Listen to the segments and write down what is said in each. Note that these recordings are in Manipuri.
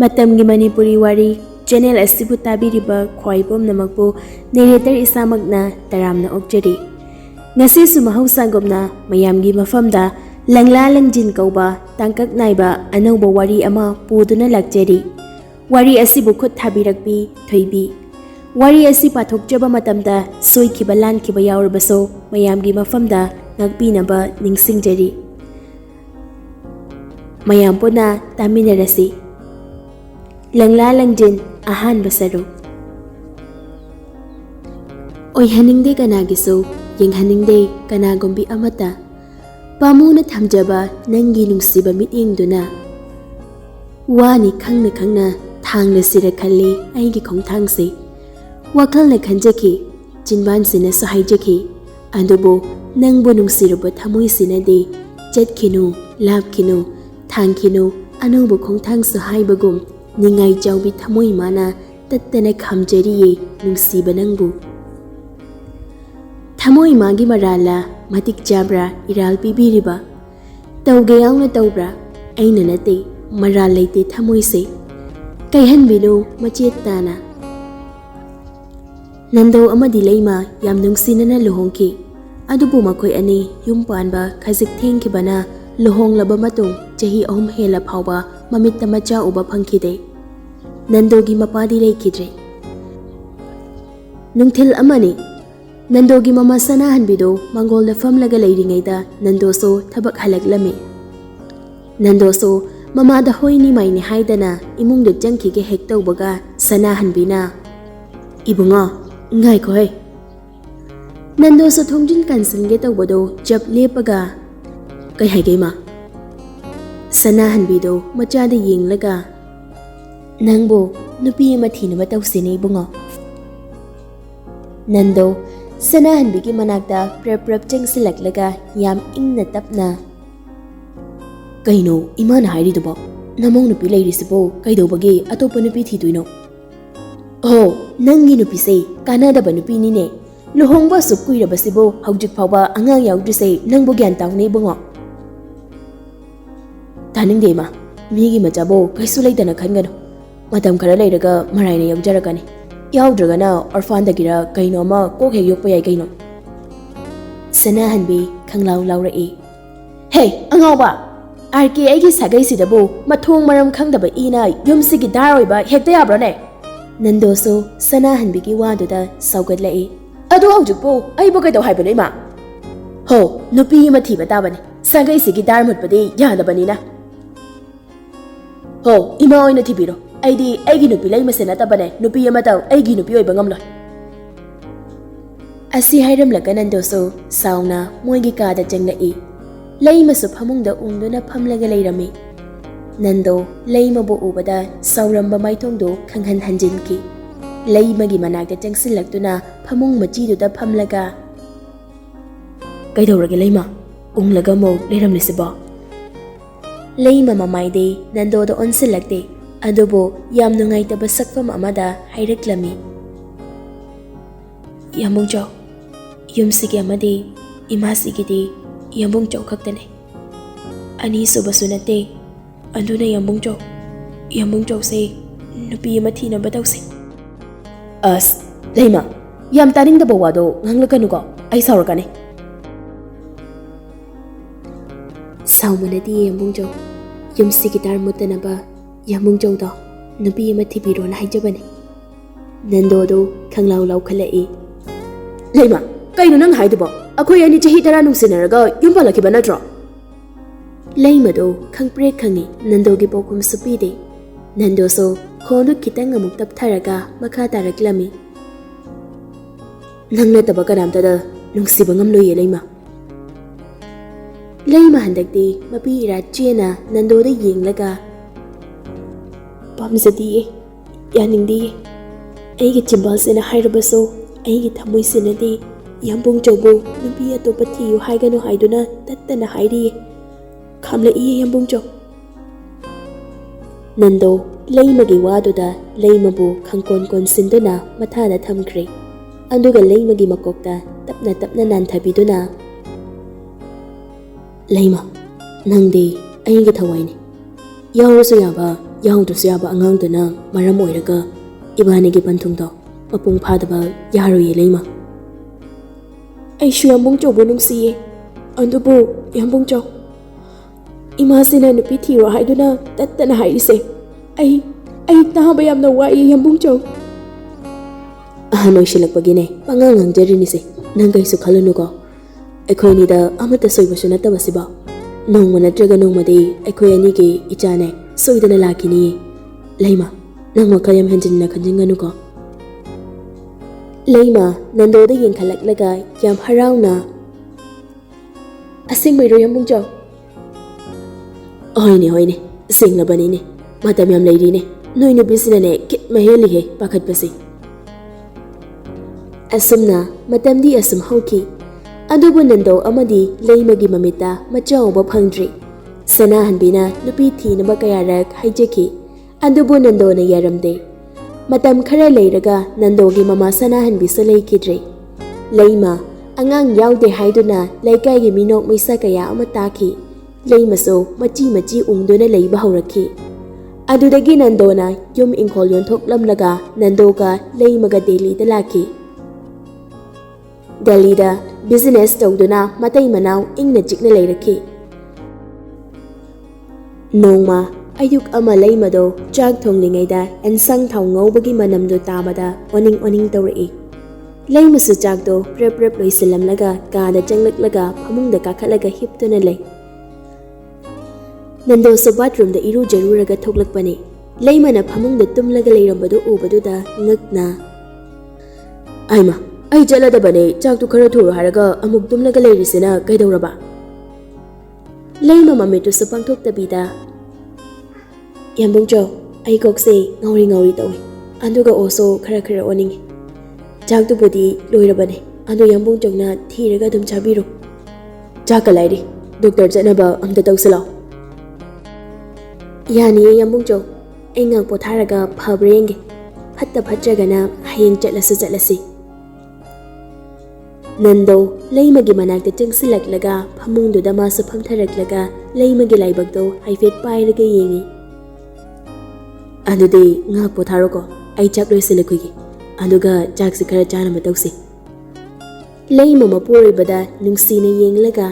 Matamgi Manipuri Wari channel asibu tabiriba khwaibom namakbu narrator isamakna taramna okjari. Ngasi sumahusagomna mayamgi mafamda Langla Langjin kauba tangkak naiba anauba wari ama puduna lakjari. Wari asibu khut thabirakpi Thoibi. Wari asi pathokjaba matamda soikiba lankiba yaurabaso mayamgi mafamda ngakpinaba ningsingjari. Mayam puna taminarasi. Langla Langjin ahan basaro. Oy haningde kanagiso yeng haningde kanagombi amata. Pamuna thamjaba nangi nungsiba mitengduna. Wani khangna thangla sira khalli aigi khongthangse. Wakhalna khanjaki jinban sina sahaijaki. Adubo nangbo nungsiraba thamoi sinade chatkhinu labkhinu thangkhinu anubo khongthang sahaibagum ningai jawbi thamoi mana tattana khamjariye nungsiba nangbu. Thamoi magi marala matik jabra iral pibiriba. Tauge yauna taubra aina nate maral leite thamoi se. Kaihan bino machet tana. Nando amadi leima yam nungsinana luhongki. Adubu makoi ani yum panba khazik thengkibana luhonglaba matung chahi ahum hela phawba mamitta macha uba phangkhide. Nandogi mapadi leikidre. Nungthil amani Nandogi mama sanahan bido mangolda famlaga leiringaida Nandoso thabak halaklami. Nandoso mama da hoini maini haidana imungda jangkhige hektaubaga sanahan bina. Ibunga ngai khoi. Nandoso thongjin kansinge tawbado jab lepaga kai haigema. Sanahan bido machada yenglaga nangbo nupi ama thinaba tawsine ibunga. Nando sanahan bigi manakta prep chengsilaklaga yam ingna tapna. Kaino imana hairidubo namong nupi leirisibo kaidobagi atopa nupi thiduino. Oh nangi nupi se kanadaba nupi nine. Luhongba sukuirabasibo haujik phawba angang yaudrise nangbo gyan tawne ibunga. Taningde ma migi machabo kaisu leitana khangano. Matam khara leiraga maraina yaujaragani. Yaudragana orphandagira kaino ma kok hek yokpa yai kaino. Sanahan bi khanglaw lawrai. Hey angawba arki aigi sagai sidabo mathong maram khangdaba ina yumsigi daroiba hekta yabrane. Nandoso sanahan bigi waduda saugatlai. Adu haujukpo aibo kaidaw haibano ima. Ho nupi ima thiba tabane sagai sigi dar mutpadi yadabanina. Ho ima oina thibiro. Aidi aigi nupi lai masena tabane nupi amataw aigi nupi oiba ngamloi. Asi hairamlaga Nandoso sauna moigi kada janglai. Lai masu phamungda ungduna phamlaga leirami. Nando lai mabu ubada sauramba maithongdo khanghan hanjinki. Lai magi managda jangsilaktuna phamung machiduda phamlaga. Kaidawrage laima unglaga mo leiramlisiba. Laima mamaide Nando da onsilakte. Adubo yam nungaitaba sakfam amada hairaklami. Yambung chaw yumsigi amadi imasigidi yambung chaw khaktane. Ani subasu nate anduna yambung chaw se nupi ama thinaba tawse. As laima yam taningdaba wado nganglakanuko ai sawrakani. Saumanadi yambung chaw yumsigi dar mutanaba Yamung jawda nupi ama thibiro na haijabane. Nando do khanglaw law khalai. Laima kaino nang haidubo akhoi ani chahi tara nungsinaraga yumpalakiba natro. Laima do khangpre khangi Nando gi pokum supide. Nando so khonu khitang amuk taptharaga makha taraklami. Nangna taba karamta da nungsiba ngamloye laima. Laima handakti mapi ira chena Nando da yenglaga pamzadiye yaningdiye aigi chimbalsena hairabaso aigi thamoisenade yambung chawbo nupi atopa thiyu haigano haiduna tattana hairiye khamla iye yambung chaw. Nando laimagi waduda laimabu khangkon konsinduna mathana thamkre. Aduga laimagi makokta tapna nanthabiduna. Laima nangde aigi thawaini. Yaurasu yaba ꯌꯥꯎꯗ꯭ꯔꯁꯨ ꯌꯥꯕ ꯑꯉꯥꯡꯗꯨꯅ ꯃꯔꯝ ꯑꯣꯏꯔꯒ ꯏꯕꯥꯅꯤꯒꯤ ꯄꯟꯊꯨꯡꯗꯣ ꯃꯄꯨꯡ ꯐꯥꯗꯕ ꯌꯥꯔꯣꯏꯌꯦ ꯂꯩꯃ. ꯑꯩꯁꯨ ꯌꯥꯝꯕꯨꯡꯆꯧꯕꯨ ꯅꯨꯡꯁꯤꯌꯦ. ꯑꯗꯨꯕꯨ ꯌꯥꯝꯕꯨꯡꯆꯧ, ꯏꯃꯥꯁꯤꯅ ꯅꯨꯄꯤ ꯊꯤꯔꯣ ꯍꯥꯏꯗꯨꯅ ꯇꯠꯇꯅ ꯍꯥꯏꯔꯤꯁꯦ ꯑꯩ ꯇꯥꯕ ꯌꯥꯝꯅ ꯋꯥꯏꯌꯦ ꯌꯥꯝꯕꯨꯡꯆꯧ. ꯑꯍꯟ ꯑꯣꯏꯁꯤꯜꯂꯛꯄꯒꯤꯅꯦ ꯄꯪꯉꯥꯡ ꯉꯥꯡꯖꯔꯤꯅꯤꯁꯦ. ꯅꯪ ꯀꯩꯁꯨ ꯈꯜꯂꯨꯅꯨꯀꯣ. ꯑꯩꯈꯣꯏꯅꯤꯗ ꯑꯃꯠꯇ ꯁꯣꯏꯕꯁꯨ ꯅꯠꯇꯕꯁꯤꯕꯣ. ꯅꯣꯡꯃ ꯅꯠꯇ꯭ꯔꯒ ꯅꯣꯡꯃꯗꯤ ꯑꯩꯈꯣꯏ ꯑꯅꯤꯒꯤ ꯏꯆꯥꯅꯦ ꯁꯣꯏꯗꯅ ꯂꯥꯛꯈꯤꯅꯤꯌꯦ. ꯂꯩꯃ, ꯅꯪ ꯋꯥꯈꯜ ꯌꯥꯝ ꯍꯦꯟꯖꯤꯟꯅ ꯈꯟꯖꯤꯟꯒꯅꯨꯀꯣ. ꯂꯩꯃ ꯅꯟꯗꯣꯗ ꯌꯦꯡꯈꯠꯂꯛꯂꯒ ꯌꯥꯝ ꯍꯔꯥꯎꯅ, ꯑꯁꯦꯡꯕꯩꯔꯣ ꯌꯥꯝꯕꯨꯡꯆꯧ? ꯍꯣꯏꯅꯦ ꯁꯦꯡꯂꯕꯅꯤꯅꯦ. ꯃꯇꯝ ꯌꯥꯝ ꯂꯩꯔꯤꯅꯦ. ꯅꯣꯏ ꯅꯨꯄꯤꯁꯤꯅꯅꯦ ꯈꯤꯠ ꯃꯍꯦꯜꯂꯤꯍꯦ ꯄꯥꯈꯠꯄꯁꯦ. ꯑꯁꯨꯝꯅ ꯃꯇꯝꯗꯤ ꯑꯁꯨꯝ ꯍꯧꯈꯤ. ꯑꯗꯨꯕꯨ ꯅꯟꯗꯣ ꯑꯃꯗꯤ ꯂꯩꯃꯒꯤ ꯃꯃꯤꯠꯇ ꯃꯆꯥ ꯎꯕ ꯐꯪꯗ꯭ꯔꯤ. ꯁꯅꯥꯍꯟꯕꯤꯅ ꯅꯨꯄꯤ ꯊꯤꯅꯕ ꯀꯌꯥꯔꯛ ꯍꯥꯏꯖꯈꯤ. ꯑꯗꯨꯕꯨ ꯅꯟꯗꯣꯅ ꯌꯥꯔꯝꯗꯦ. ꯃꯇꯝ ꯈꯔ ꯂꯩꯔꯒ ꯅꯟꯗꯣꯒꯤ ꯃꯃꯥ ꯁꯅꯥꯍꯟꯕꯤꯁꯨ ꯂꯩꯈꯤꯗ꯭ꯔꯦ. ꯂꯩꯃ ꯑꯉꯥꯡ ꯌꯥꯎꯗꯦ ꯍꯥꯏꯗꯨꯅ ꯂꯩꯀꯥꯏꯒꯤ ꯃꯤꯅꯣꯛ ꯃꯩꯁꯥ ꯀꯌా ꯑꯃ ꯇꯥꯈꯤ. ꯂꯩꯃꯁꯨ ꯃꯆꯤ ꯎꯪꯗꯨꯅ ꯂꯩꯕ ꯍꯧꯔꯛꯈꯤ. ꯑꯗꯨꯗꯒꯤ ꯅꯟꯗꯣꯅ ꯌꯨꯝ ꯏꯪꯈꯣꯜ ꯌꯣꯟꯊꯣꯛꯂꯝꯂꯒ ꯅꯟꯗꯣꯒ ꯂꯩꯃꯒ ꯗꯦꯜꯂꯤꯗ ꯂꯥꯛꯈꯤ. ꯗꯦꯜꯂꯤꯗ ꯕꯤꯖꯤꯅꯦꯁ ꯇꯧꯗꯨꯅ ꯃꯇꯩ ꯃꯅꯥꯎ ꯏꯪꯅ ꯆꯤꯛꯅ ꯂꯩꯔꯛꯈꯤ. ꯅꯣꯡꯃ ꯑꯌꯨꯛ ꯑꯃ ꯂꯩꯃꯗꯣ ꯆꯥꯛ ꯊꯣꯡꯂꯤꯉꯩꯗ ꯑꯦꯟꯁꯥꯡ ꯊꯥꯎ ꯉꯧꯕꯒꯤ ꯃꯅꯝꯗꯣ ꯇꯥꯕꯗ ꯑꯣꯅꯤꯡ ꯇꯧꯔꯛꯏ. ꯂꯩꯃꯁꯨ ꯆꯥꯛꯇꯣ ꯄ꯭ꯔꯞ ꯂꯣꯏꯁꯤꯜꯂꯝꯂꯒ ꯀꯥꯗ ꯆꯪꯂꯛꯂꯒ ꯐꯃꯨꯡꯗ ꯀꯥꯈꯠꯂꯒ ꯍꯤꯞꯇꯨꯅ ꯂꯩ. ꯅꯟꯗꯣꯁꯨ ꯕꯥꯊꯔꯨꯝꯗ ꯏꯔꯨꯖꯔꯨꯔꯒ ꯊꯣꯛꯂꯛꯄꯅꯤ. ꯂꯩꯃꯅ ꯐꯃꯨꯡꯗ ꯇꯨꯝꯂꯒ ꯂꯩꯔꯝꯕꯗꯨ ꯎꯕꯗꯨꯗ ꯉꯛꯅ, ꯑꯩꯃ, ꯑꯩ ꯆꯠꯂꯗꯕꯅꯦ. ꯆꯥꯛꯇꯨ ꯈꯔ ꯊꯨꯔꯣ ꯍꯥꯏꯔꯒ ꯑꯃꯨꯛ ꯇꯨꯝꯂꯒ ꯂꯩꯔꯤꯁꯤꯅ ꯀꯩꯗꯧꯔꯕ? ꯂꯩꯃ ꯃꯃꯤꯠꯇꯨꯁꯨ ꯄꯥꯡꯊꯣꯛꯇꯕꯤꯗ, ꯌꯥꯝꯕꯨꯡꯆꯧ, ꯑꯩ ꯀꯣꯛꯁꯦ ꯉꯥꯎꯔꯤ ꯇꯧꯏ. ꯑꯗꯨꯒ ꯑꯣꯁꯨ ꯈꯔ ꯑꯣꯅꯤꯡꯉꯤ. ꯆꯥꯛꯇꯨꯕꯨꯗꯤ ꯂꯣꯏꯔꯕꯅꯦ. ꯑꯗꯨ ꯌꯥꯝꯕꯨꯡꯆꯧꯅ ꯊꯤꯔꯒ ꯑꯗꯨꯝ ꯆꯥꯕꯤꯔꯣ. ꯆꯥꯛꯀ ꯂꯥꯏꯔꯤ. ꯗꯣꯛꯇꯔ ꯆꯠꯅꯕ ꯑꯝꯇ ꯇꯧꯁꯤꯜꯂꯣ. ꯌꯥꯅꯤꯌꯦ ꯌꯥꯝꯕꯨꯡꯆꯧ. ꯑꯩ ꯉꯥꯛ ꯄꯣꯊꯥꯔꯒ ꯐꯕ꯭ꯔꯥ ꯌꯦꯡꯒꯦ. ꯐꯠꯇ꯭ꯔꯒꯅ ꯍꯌꯦꯡ ꯆꯠꯂꯁꯤ. ꯅꯟꯗꯣ ꯂꯩꯃꯒꯤ ꯃꯅꯥꯛꯇ ꯆꯪꯁꯤꯜꯂꯛꯂꯒ ꯐꯃꯨꯡꯗꯨꯗ ꯃꯥꯁꯨ ꯐꯝꯊꯔꯛꯂꯒ ꯂꯩꯃꯒꯤ ꯂꯥꯏꯕꯛꯇꯣ ꯍꯥꯏꯐꯦꯠ ꯄꯥꯏꯔꯒ ꯌꯦꯡꯉꯤ. ꯑꯗꯨꯗꯤ ꯉꯥꯛ ꯄꯣꯊꯥꯔꯣꯀꯣ. ꯑꯩ ꯆꯥꯛ ꯂꯣꯏꯁꯤꯜꯂꯛꯈꯤꯒꯦ. ꯑꯗꯨꯒ ꯆꯥꯛꯁꯤ ꯈꯔ ꯆꯥꯅꯕ ꯇꯧꯁꯤ. ꯂꯩꯃ ꯃꯄꯨꯔꯣꯏꯕꯗ ꯅꯨꯡꯁꯤꯅ ꯌꯦꯡꯂꯒ,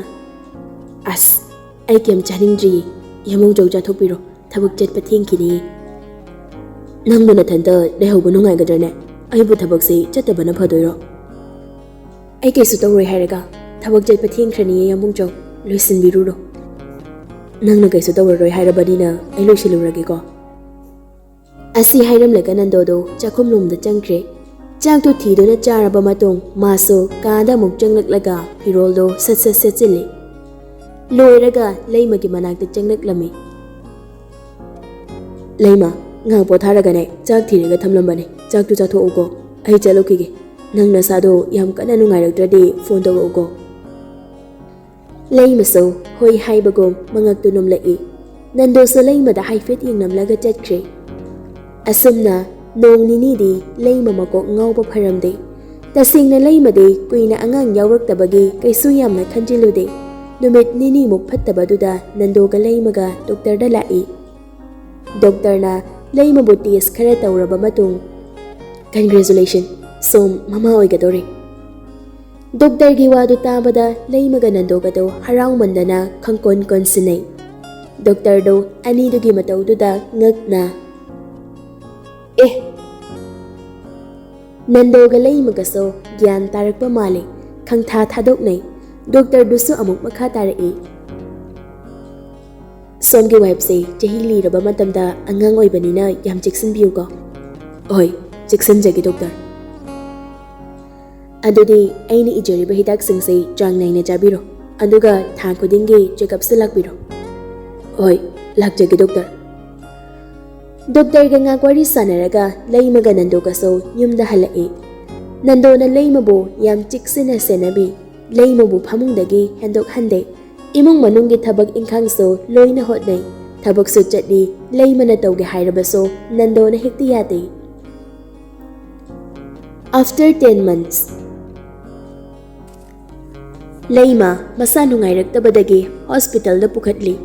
ꯑꯁ, ꯑꯩ ꯀꯩꯝ ꯆꯥꯅꯤꯡꯗ꯭ꯔꯤꯌꯦ. ꯌꯥꯝꯕꯨꯡꯆꯧ ꯆꯥꯊꯣꯛꯄꯤꯔꯣ. ꯊꯕꯛ ꯆꯠꯄ ꯊꯦꯡꯈꯤꯅꯤꯌꯦ. ꯅꯪꯕꯨ ꯅꯊꯟꯇ ꯂꯩꯍꯧꯕ ꯅꯨꯡꯉꯥꯏꯒꯗ꯭ꯔꯅꯦ? ꯑꯩꯕꯨ ꯊꯕꯛꯁꯤ ꯆꯠꯇꯕꯅ ꯐꯗꯣꯏꯔꯣ? ꯑꯩ ꯀꯩꯁꯨ ꯇꯧꯔꯣꯏ ꯍꯥꯏꯔꯒ ꯊꯕꯛ ꯆꯠꯄ ꯊꯦꯡꯈ꯭ꯔꯅꯤꯌꯦ ꯌꯥꯝꯕꯨꯡꯆꯧ. ꯂꯣꯏꯁꯤꯟꯕꯤꯔꯨꯔꯣ. ꯅꯪꯅ ꯀꯩꯁꯨ ꯇꯧꯔꯔꯣꯏ ꯍꯥꯏꯔꯕꯅꯤꯅ ꯑꯩ ꯂꯣꯏꯁꯤꯜꯂꯨꯔꯒꯦꯀꯣ. ꯑꯁꯤ ꯍꯥꯏꯔꯝꯂꯒ ꯅꯟꯗꯣꯗꯣ ꯆꯥꯛꯈꯨꯝꯂꯣꯝꯗ ꯆꯪꯈ꯭ꯔꯦ. ꯆꯥꯛꯇꯨ ꯊꯤꯗꯨꯅ ꯆꯥꯔꯕ ꯃꯇꯨꯡ ꯃꯥꯁꯨ ꯀꯥꯗ ꯑꯃꯨꯛ ꯆꯪꯂꯛꯂꯒ ꯐꯤꯔꯣꯜꯗꯣ ꯁꯠ ꯁꯦꯠꯆꯤꯜꯂꯤ. ꯂꯣꯏꯔꯒ ꯂꯩꯃꯒꯤ ꯃꯅꯥꯛꯇ ꯆꯪꯂꯛꯂꯝꯃꯤ. ꯂꯩꯃ, ꯉꯥꯛ ꯄꯣꯊꯥꯔꯒꯅꯦ ꯆꯥꯛ ꯊꯤꯔꯒ ꯊꯝꯂꯝꯕꯅꯦ. ꯆꯥꯛꯇꯨ ꯆꯥꯊꯣꯛꯎꯀꯣ. ꯑꯩ ꯆꯠꯂꯨꯈꯤꯒꯦ. ꯅꯪ ꯅꯁꯥꯗꯣ ꯌꯥꯝ ꯀꯟꯅ ꯅꯨꯡꯉꯥꯏꯔꯛꯇ꯭ꯔꯗꯤ ꯐꯣꯟ ꯇꯧꯔꯛꯎꯀꯣ. ꯂꯩꯃꯁꯨ ꯍꯣꯏ ꯍꯥꯏꯕꯒꯨꯝ ꯃꯉꯛꯇꯨ ꯅꯣꯝꯂꯛꯏ. ꯅꯟꯗꯣꯁꯨ ꯂꯩꯃꯗ ꯍꯥꯏꯐꯦꯠ ꯌꯦꯡꯅꯝꯂꯒ ꯆꯠꯈ꯭ꯔꯦ. ꯑꯁꯨꯝꯅ ꯅꯣꯡ ꯅꯤꯅꯤꯗꯤ ꯂꯩꯃ ꯃꯀꯣꯛ ꯉꯥꯎꯕ ꯐꯔꯝꯗꯦ. ꯇꯁꯦꯡꯅ ꯂꯩꯃꯗꯤ ꯀꯨꯏꯅ ꯑꯉꯥꯡ ꯌꯥꯎꯔꯛꯇꯕꯒꯤ ꯀꯩꯁꯨ ꯌꯥꯝꯅ ꯈꯟꯖꯤꯜꯂꯨꯗꯦ. ꯅꯨꯃꯤꯠ ꯅꯤꯅꯤꯃꯨꯛ ꯐꯠꯇꯕꯗꯨꯗ ꯅꯟꯗꯣꯒ ꯂꯩꯃꯒ ꯗꯣꯛꯇꯔꯗ ꯂꯥꯛꯏ. ꯗꯣꯛꯇꯔꯅ ꯂꯩꯃꯕꯨ ꯇꯦꯁ ꯈꯔ ꯇꯧꯔꯕ ꯃꯇꯨꯡ, ꯀꯟꯒ꯭ꯔꯦꯆꯨꯂꯦꯁꯟ, ꯁꯣꯝ ꯃꯃꯥ ꯑꯣꯏꯒꯗꯧꯔꯦ. ꯗꯣꯛꯇꯔꯒꯤ ꯋꯥꯗꯨ ꯇꯥꯕꯗ ꯂꯩꯃꯒ ꯅꯟꯗꯣꯒꯗꯣ ꯍꯔꯥꯎꯃꯟꯗꯅ ꯀꯣꯟꯁꯤꯟꯅꯩ. ꯗꯣꯛꯇꯔꯗꯣ ꯑꯅꯤꯗꯨꯒꯤ ꯃꯇꯧꯗꯨꯗ ꯉꯛꯅ, ꯅꯟꯗꯣꯒ ꯂꯩꯃꯒꯁꯨ ꯒ꯭ꯌꯥꯟ ꯇꯥꯔꯛꯄ ꯃꯥꯜꯂꯤ. ꯈꯪꯊꯥ ꯊꯥꯗꯣꯛꯅꯩ. ꯗꯣꯛꯇꯔꯗꯨꯁꯨ ꯑꯃꯨꯛ ꯃꯈꯥ ꯇꯥꯔꯛꯏ. ꯁꯣꯝꯒꯤ ꯋꯥꯏꯐꯁꯦ ꯆꯍꯤ ꯂꯤꯔꯕ ꯃꯇꯝꯗ ꯑꯉꯥꯡ ꯑꯣꯏꯕꯅꯤꯅ ꯌꯥꯝ ꯆꯦꯛꯁꯤꯟꯕꯤꯌꯨꯀꯣ. ꯍꯣꯏ, ꯆꯦꯛꯁꯤꯟꯖꯒꯦ ꯗꯣꯛꯇꯔ. ꯑꯗꯨꯗꯤ ꯑꯩꯅ ꯏꯖꯔꯤꯕ ꯍꯤꯗꯥꯛꯁꯤꯡꯁꯦ ꯆꯥꯡ ꯅꯥꯏꯅ ꯆꯥꯕꯤꯔꯣ. ꯑꯗꯨꯒ ꯊꯥ ꯈꯨꯗꯤꯡꯒꯤ ꯆꯦꯛꯑꯞꯁꯨ ꯂꯥꯛꯄꯤꯔꯣ. ꯍꯣꯏ, ꯂꯥꯛꯆꯒꯦ ꯗꯣꯛꯇꯔ. ꯗꯣꯛꯇꯔꯒ ꯉꯥꯛ ꯋꯥꯔꯤ ꯁꯥꯟꯅꯔꯒ ꯂꯩꯃꯒ ꯅꯟꯗꯣꯒꯁꯨ ꯌꯨꯝꯗ ꯍꯜꯂꯛꯏ. ꯅꯟꯗꯣꯅ ꯂꯩꯃꯕꯨ ꯌꯥꯝ ꯆꯦꯛꯁꯤꯟꯅ ꯁꯦꯟꯅꯕꯤ. ꯂꯩꯃꯕꯨ ꯐꯃꯨꯡꯗꯒꯤ ꯍꯦꯟꯗꯣꯛꯍꯟꯗꯦ. ꯏꯃꯨꯡ ꯃꯅꯨꯡꯒꯤ ꯊꯕꯛ ꯏꯪꯈꯥꯡꯁꯨ ꯂꯣꯏꯅ ꯍꯣꯠꯅꯩ. ꯊꯕꯛꯁꯨ ꯆꯠꯂꯤ. ꯂꯩꯃꯅ ꯇꯧꯒꯦ ꯍꯥꯏꯔꯕꯁꯨ ꯅꯟꯗꯣꯅ ꯍꯦꯛꯇ ꯌꯥꯗꯦ. After 10 months, ꯂꯩꯃ ꯃꯁꯥ ꯅꯨꯡꯉꯥꯏꯔꯛꯇꯕꯗꯒꯤ ꯍꯣꯁꯄꯤꯇꯥꯜꯗ ꯄꯨꯈꯠꯂꯤ.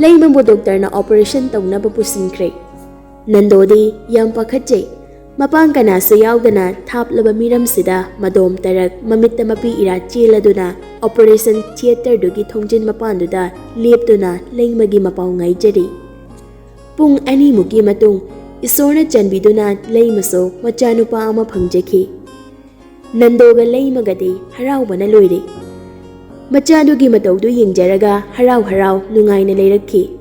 ꯂꯩꯃꯕꯨ ꯗꯣꯛꯇꯔꯅ ꯑꯣꯄꯔꯦꯁꯟ ꯇꯧꯅꯕ ꯄꯨꯁꯤꯟꯈ꯭ꯔꯦ. Nandodi yam pakhatjai. Mapang kanasu yaudana thaplaba miramsida madom tarak mamitta mapi ira cheladuna operation theater dugi thongjin mapanduda leptuna leimagi mapau ngaijari. Pung ani muki matung isorna chanbiduna leimaso machanupa ama phangjaki. Nandoga leimagadi haraubana loire. Machadugi mataudu yingjaraga harau nungaina leirakhi.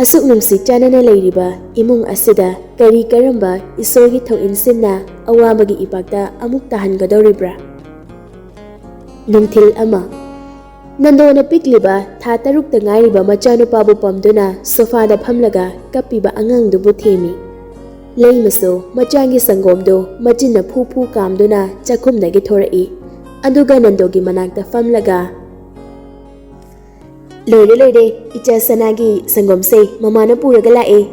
Asuk nungsi chanana leiriba imung asida kari karamba isorgi thoinsinna awabagi ipakta amuk tahangadoribra. Nungthil ama Nandona pikliba tha tarukta ngairiba machanupabu pamduna sofada phamlaga kapiba angangdubu themi. Leimaso machangi sangomdo machinna phu kamduna chakhumdagi thorai. Aduga Nandogi manakta famlaga Loide icha sanagi sangomse mamana puraga lae.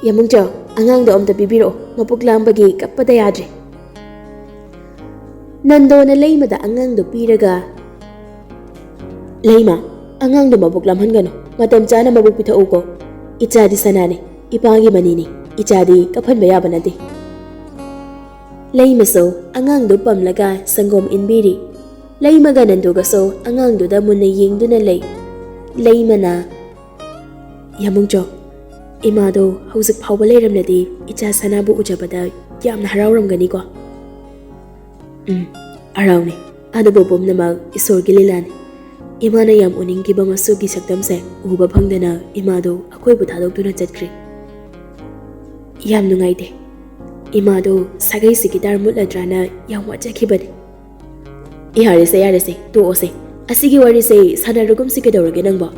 Yamungjo angangdo amta bibiro mapuklambagi kappada yadre. Nandona leimada angangdo piraga Leima angangdo mapuklamhangano matam chana mabuk pithauko. Ichadi sanane ipagi manini ichadi kaphanba yaba nade. Leimaso angangdo pamlaga sangom inbiri. Leimaga Nandogaso angangdo da munna yingduna lei. Leimana Yamungjo Imado hauzik phauba leiramnadi icha sanabu ujabada yamna harauramgani ko. Arauni adubo bomnamak isorgi lilani. Imana yam uningkiba masugi saktamse uba phangdana imado akoibu thadokduna chatkri. Yam nungaide. Imado sagai sigitar mutladrana yam wachakhibani. Yarese toose. Asigi wari se sanarugum sikidorage nangba.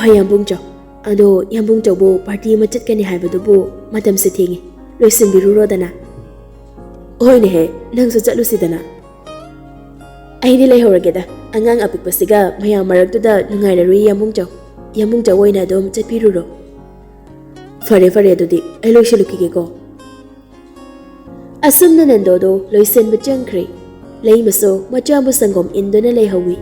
Yambungjo ado yambungjo bo party ma chatkani haibadubu matam se thingi loisinbiru dana. Hoine he nangsu chatlusidana. Aidi leihorageda angang apikpasiga mayam maraktuda nungairarui yambungjo oina dom chatpiruro. Fare adudi ai loisilukigeko. Asumna Nandodo loisenba changkhre. Leimaso machabu sangom induna leihawi.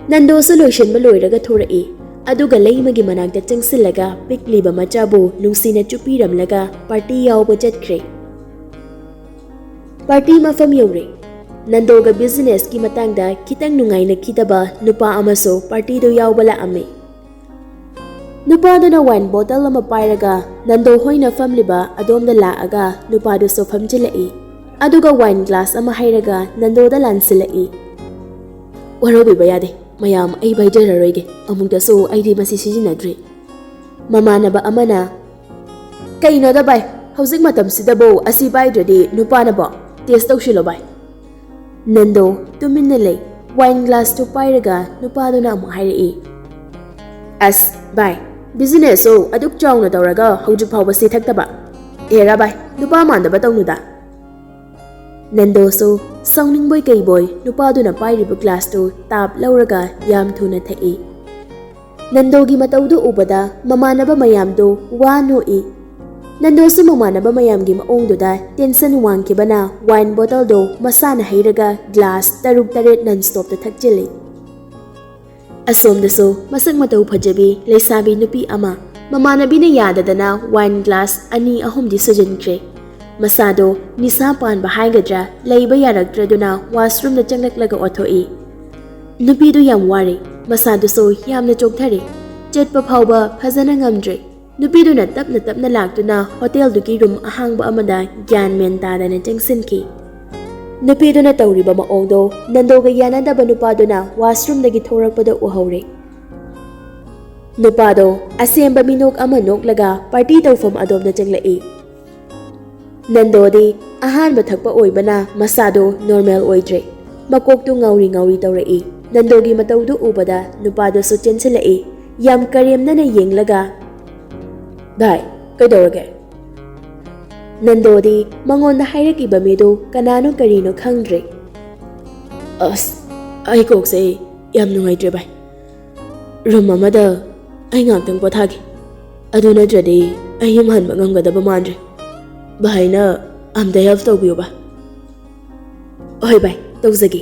Nandoso loishenba loiraga thorai. Aduga leimagi manakta changsilaga pikliba machabu nungsina chupiramlaga party yawba chatkre. Party mafam yawre. Nandoga business ki matangda kitang nungaina kitaba nupa amaso party do yawba laame. Nupa do na wine bottle ama pairaga Nando hoina famliba adomda laaga nupa do so famjilai. Aduga wine glass ama hairaga Nandoda lansilai. Warobi bayade mayam ai baijararoige amungda so aidi masi sijinadre. Mamanaba amana Kaino da bai hauzik matam sidabo asi baidradi nupana ba taste tawshilo bai. Nando tuminna lei wine glass to pairaga nupado na amu hairai. As bai business so aduk chawna tawraga haujuk phawba si thaktaba. Era bai nupa mandaba tawnuda. Nando so sounding boy kay boy nupado na pairibu glass to tap lauraga yam thuna thai. Nandogi matawdo ubada mamanaba mayamdo wano e. Nando so mamanaba mayamgi maongdoda tension wangkibana wine bottle do masana hairaga glass taruk taret non-stop ta thakjili. Asomda so masak mataw phajabi leisabi nupi ama mamanabi na yadadana wine glass ani ahom di sujankre. Masado nisapan bahaigadra leiba yarakdraduna washroom da changlaklaga othoi. Nupidu yam wari masado so yamna chokthare. Chetpa phawba phajana ngamdre. Nupidu na tapna laktuna hotel duki room ahangba amada gyan men tadana changsinki. Nupidu na tawriba maongdo Nandoga yanadaba nupado na washroom dagi thorakpada uhaure. Nupado asemba minok ama noklaga party tawfam adom na changlai. Nandodi ahanba thakpa oibana masado normal oidre. Makoktu ngauri tawrai. Nandogi matawdu ubada nupado so chensilai. Yam karemna na yenglaga. Bhai, kaidorage? Nandodi mangonda hairakiba medo kanano karino khangdre. Ai kokse yam nungaidre bai. Room amada ai ngaktang pothagi. Adu nadradi ai yum hanba ngamgadaba mandre. Bahaina amda help tawbiyo ba? Oi bai, tawzagi.